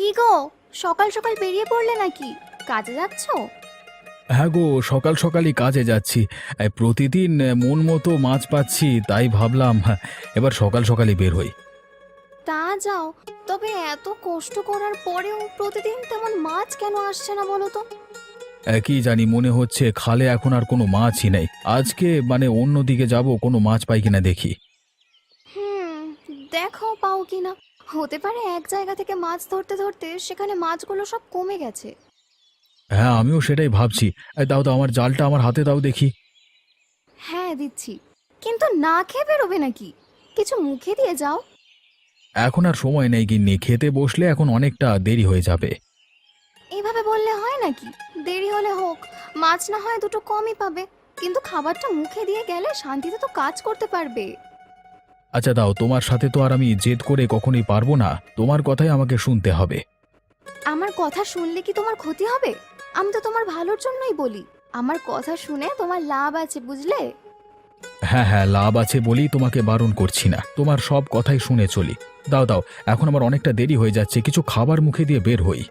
কি গো, সকাল সকাল বেরিয়ে পড়লে নাকি? কাজে যাচ্ছো? হ্যাঁ গো, সকাল সকালই কাজে যাচ্ছি। প্রতিদিন মন মতো মাছ পাচ্ছি, তাই ভাবলাম এবার সকাল সকালই বের হই। তা যাও, তবে এত কষ্ট করার পরেও প্রতিদিন তেমন মাছ কেন আসছে না বলো তো? কি জানি, মনে হচ্ছে খালে এখন আর কোনো মাছই নেই। আজকে অন্যদিকে যাব, কোনো মাছ পাই কিনা দেখি। হুম, দেখো পাও কিনা। হতে পারে এক জায়গা থেকে মাছ ধরতে ধরতে সেখানে মাছগুলো সব কমে গেছে। হ্যাঁ, আমিও সেটাই ভাবছি। দাও দাও, আমার জালটা আমার হাতে দাও দেখি। হ্যাঁ দিচ্ছি, কিন্তু না খেয়ে বেরোবে নাকি? কিছু মুখে দিয়ে যাও। এখন আর সময় নেই গিন্নি, খেতে বসলে এখন অনেকটা দেরি হয়ে যাবে। এইভাবে বললে হয় নাকি? দেরি হলে হোক, মাছ না হয় দুটো কমই পাবে, কিন্তু খাবারটা মুখে দিয়ে গেলে শান্তিতে তো কাজ করতে পারবে। আচ্ছা দাও, তোমার সাথে তো আর আমি জেদ করে কখনোই পারবো না, তোমার কথাই আমাকে শুনতে হবে। আমার কথা শুনলে কি তোমার ক্ষতি হবে? আমি তো তোমার ভালোর জন্যই বলি। আমার কথা শুনে তোমার লাভ আছে, বুঝলে? হ্যাঁ হ্যাঁ, লাভ আছে বলেই তোমাকে বারণ করছি না, তোমার সব কথাই শুনে চলি। দাও দাও, এখন আমার অনেকটা দেরি হয়ে যাচ্ছে, কিছু খাবার মুখে দিয়ে বের হই।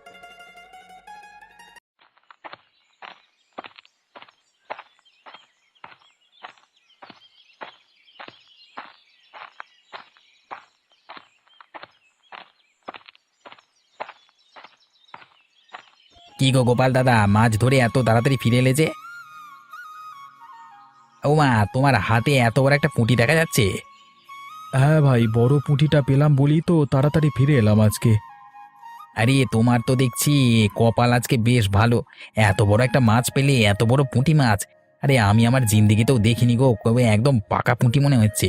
কি গো গোপাল দাদা, মাছ ধরে এত তাড়াতাড়ি ফিরে এলে যে? ও মা, তোমার হাতে এত বড় একটা পুঁটি দেখা যাচ্ছে। হ্যাঁ ভাই, বড় পুঁটিটা পেলাম বলি তো তাড়াতাড়ি ফিরে এলাম আজকে। আরে তোমার তো দেখছি কপাল আজকে বেশ ভালো। এত বড় একটা মাছ পেলে, এত বড় পুঁটি মাছ। আরে আমি আমার জিন্দেগিতেও দেখিনি গো, কবে একদম পাকা পুঁটি মনে হচ্ছে।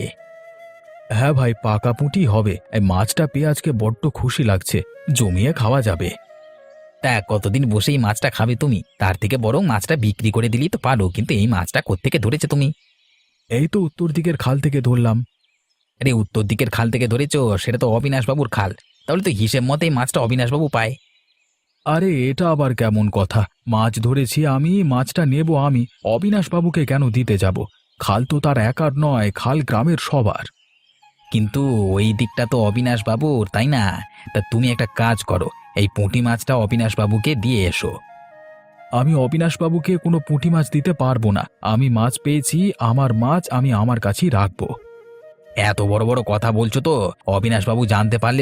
হ্যাঁ ভাই, পাকা পুঁটি হবে। এই মাছটা পেয়ে আজকে বড্ড খুশি লাগছে, জমিয়ে খাওয়া যাবে। তা কতদিন বসেই মাছটা খাবে তুমি? তার থেকে বরং মাছটা বিক্রি করে দিলেই তো পারো, কিন্তু এই মাছটা কোত্থেকে ধরেছে তুমি? এই তো উত্তর দিকের খাল থেকে ধরলাম। আরে উত্তর দিকের খাল থেকে ধরেছো? সেটা তো অবিনাশবাবুর খাল। তাহলে তো হিসেব মতে এই মাছটা অবিনাশবাবু পায়। আরে এটা আবার কেমন কথা? মাছ ধরেছি আমি, মাছটা নেব আমি, অবিনাশ বাবুকে কেন দিতে যাব? খাল তো তার একার নয়, খাল গ্রামের সবার। কিন্তু ওই দিকটা তো অবিনাশ বাবুর, তাই না? তা তুমি একটা কাজ করো, এই পুঁটি মাছটা অবিনাশ বাবুকে দিয়ে এসো। আমি অবিনাশ বাবুকে কোনো পুঁটি মাছ দিতে পারবো না। আমি মাছ পেয়েছি, আমার মাছ আমি আমার কাছেই রাখবো। এত বড় বড় কথা বলছো তো, অবিনাশ বাবু জানতে পারলে